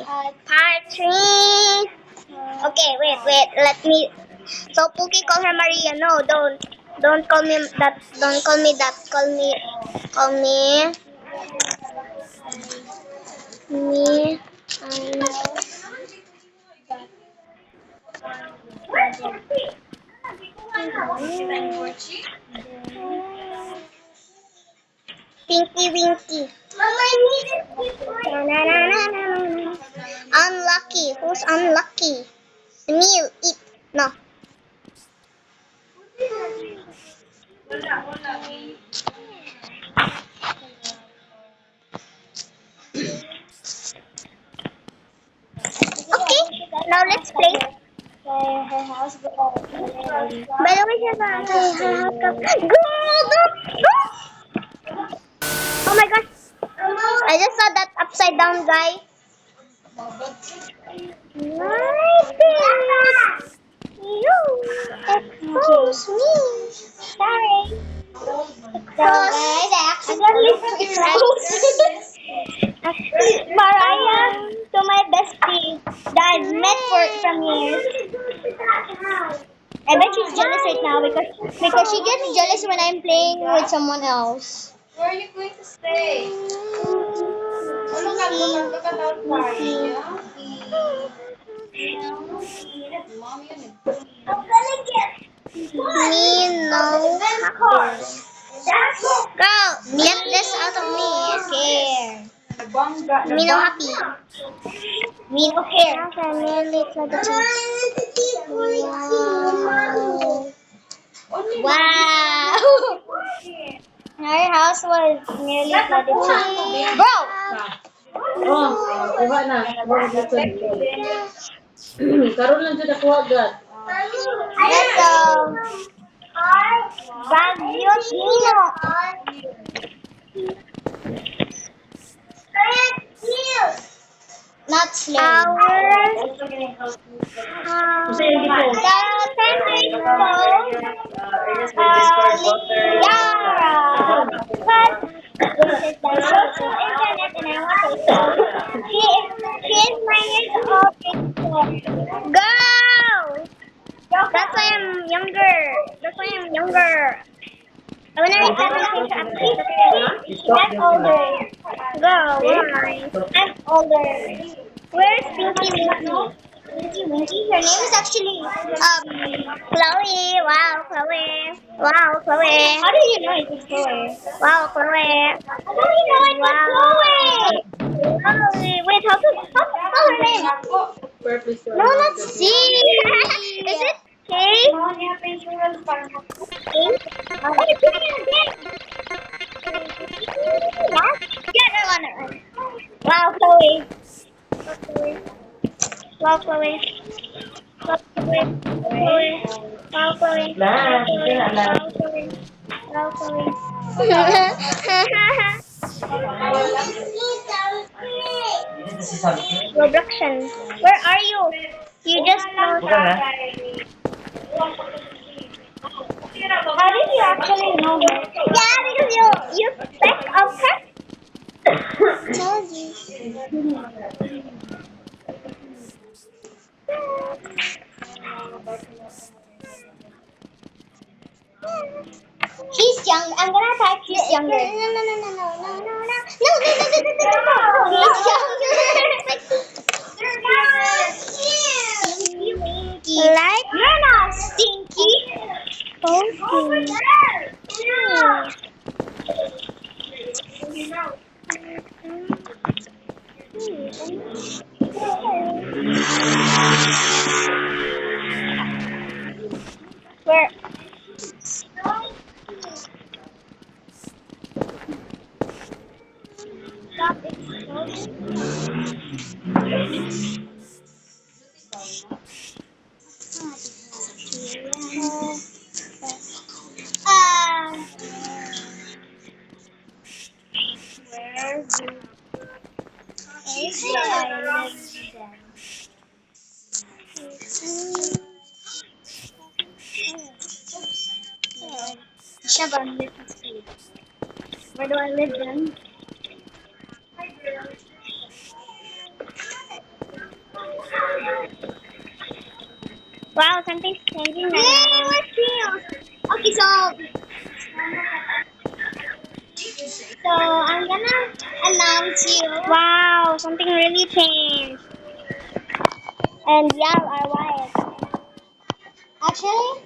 Part 3. Okay, wait. Let me. So Pookie call her Maria. No, don't call me that. Don't call me that. Call me. Me. Pinky Winky. Unlucky. Who's unlucky? Meal. Eat. No. Okay. Now let's play. By the way, her house. Girl, oh my gosh. I just saw that upside down guy. You expose me. Sorry. Guys, I accidentally exposed Mariah to my bestie that I've met from years. I bet she's jealous right now because she gets jealous when I'm playing with someone else. Where are you going to stay? Look at outside. Mommy and I'm gonna get me no hacker. Girl, get this out of me. Okay. Me no happy. Me no hair. Wow. Our house was nearly flooded too. Bro! Oh, kuha na. Karon lang jud ako agad. Ito. Baguio Tino. Not slave. Go! That's why I'm younger. I wanna read that message. I'm older. Go, why? I'm older. Where's Pinky Winky? Pinky Winky? Her name is actually Chloe. Wow, Chloe. How do you know it's Chloe? Wow, Chloe. How do you know it's Chloe? Chloe. Wait, how spell her name? No, not C. Is it K? What are you doing again? Get her on it. Wow, Chloe. Wow, Chloe. Wow, Chloe. Wow, Chloe. Robloxian. Where are you? You just know. How did you actually know her? Yeah, because you speck of her. Told you. She's young. I'm gonna type she's younger. No. He's younger. Like you're not stinky. Where? Stop Where do I live then? Wow, something's changing now. Yay, we're here. Okay, so I'm gonna announce you. Wow, something really changed. And y'all are white. Actually,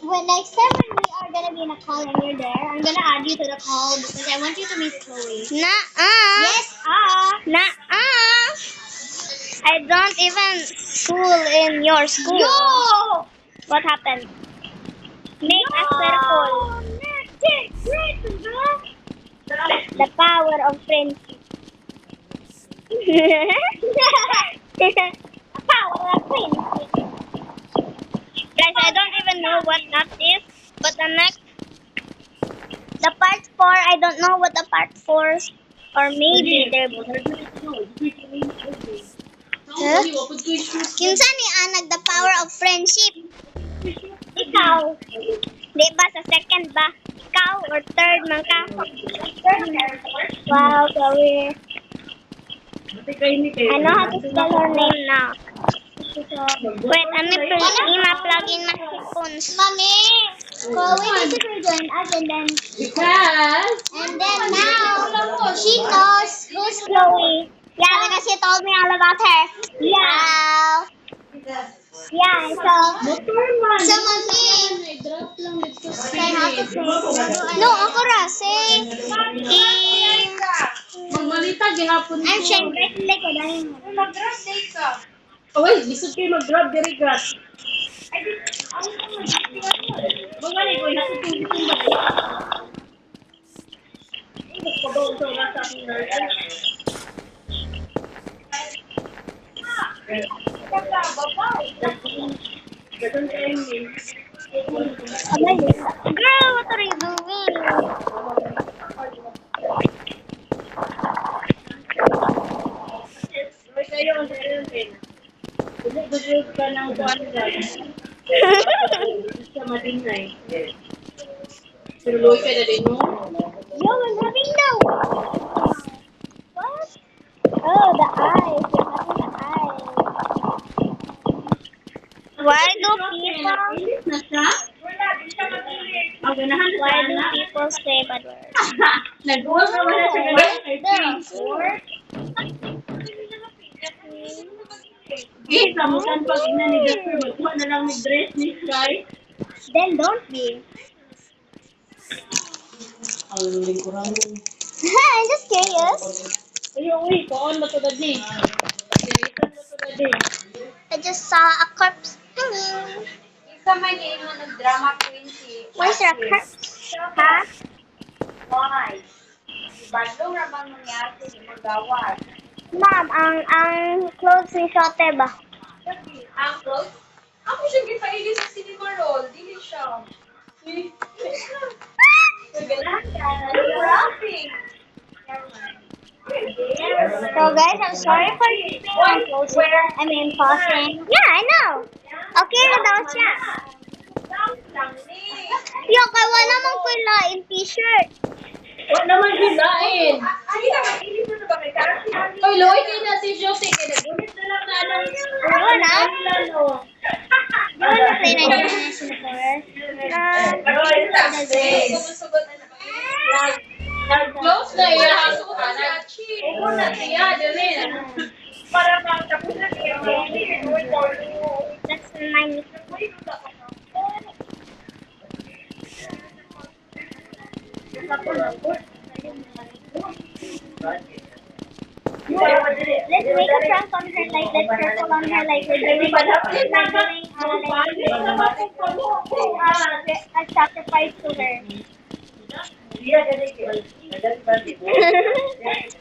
when next time when we are gonna be in a call and you're there, I'm gonna add you to the call because I want you to meet Chloe. Yes, Nuh-uh. I don't even school in your school. Yo! What happened? Make a circle. The power of friendship. The power of friendship. Guys, I don't even know what that is. But the part 4, I don't know what the part 4 or maybe there. Huh? Kinsa ni Anag, the power of friendship? Ikaw. Di ba sa second ba? Ikaw or third man ka? Wow, Chloe. I know how to spell her name now. Wait, I'm gonna plug in my headphones. Mommy, Chloe needs to rejoin us and then now she knows who's Chloe. Yeah, because she told me all about her. Yeah. Yeah, so mommy, say how to say. No, ako ra say. Magmalita gihapon I'm Shane. Like ko dahil mo. Mag-grab day ka. Oy, lisod kayo mag-grab diri grab. Bungali ko na tutulong ba? Ito ko ba sa rasa ni Girl, what are you doing? Kayo ang sayon. Dudod ka ng buwan dyan. Sa madingay. Pero loy ka na din mo. Yo, I'm having no. What? Oh, the eyes. You're having the eyes. Why do people? Why do people say bad words? Nag-uwa ka wala sa ganyan. Eh, samutan pag ina ni Jasper, magkuha na lang ng dress ni Sky. Then don't be. Ang lingkuran mo. I'm just curious. Uy, kaon ba ito dadi? Pagkiritan mo ito dadi. I just saw a corpse hanging. Isa man yung mga nag-drama queen si... Where's your corpse? Huh? Why? Bandong ramang nangyari sa magawa. Mom, ang clothes ni Shote ba? Ang clothes? Ako siya gipaili sa cinema roll. Dili siya. Nagalahan ka. Laughing. So guys, I'm sorry for pausing. Yeah, I know. Okay na daw siya. Yo, kay wala naman ko lain t-shirt. Huwag naman hilain. Oy, Loy, kayo na si Josie. Kaya nagunit na lang na anong... Wala? Lalo. Wala na play na yun na sila. Nag-close na iya. Hasutan na. Ego na siya. Dali na. Para tapos na siya. That's my Let's make a prank on her, like let's circle on her, like we're doing a sacrifice to her.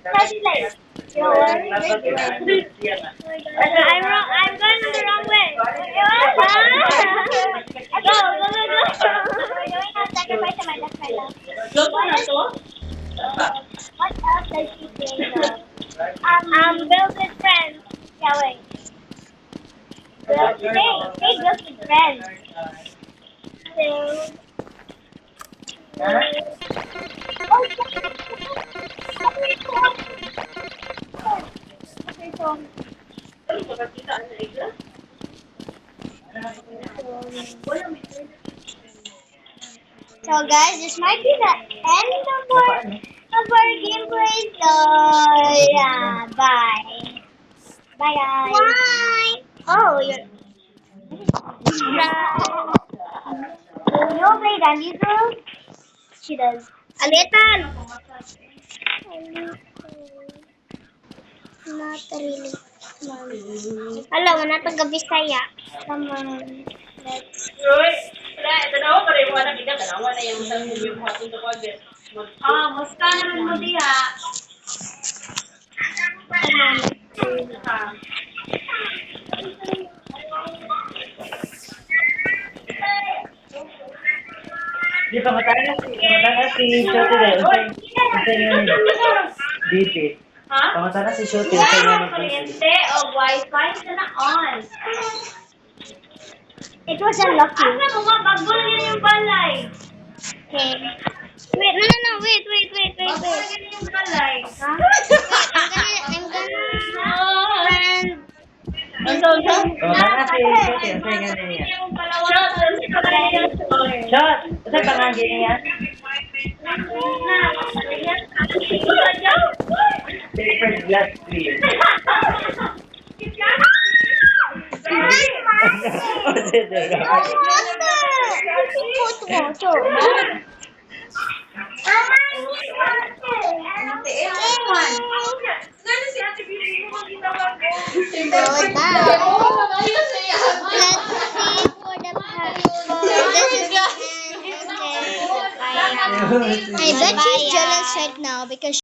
Probably like, yo, I'm going the wrong way. Go. We're doing a sacrifice to my left side. What else does she say? Build with friends. Yeah, wait. Say build with friends. Build. Okay, so So guys, this might be the end of our gameplay. So yeah, bye. Bye guys. Bye. Oh, you're. You play Dandy Girl? She does. Alitan! Not really. Alam, wala tang gabi saya. Come on. Let's. Roy, tanawa pa rin mo na kita, tanawa na yung isang yung hapon sa kwadre. Musta naman mo diha? Di pamatay si Shoti dahil unsay nga ni BP. Ha? Pamatay na si Shoti unsay nga ni BP. Kuryente o wifi ka na on. It was unlucky. Asa mo nga, bagbol yun yung balay. Okay. Wait, no, wait. Bagbol yun yung balay. Huh? I'm gonna friend. Pamatay na si Shoti unsay nga niya. Shot! Unsay pangagi niya? Paper glass screen. I bet she's jealous right now because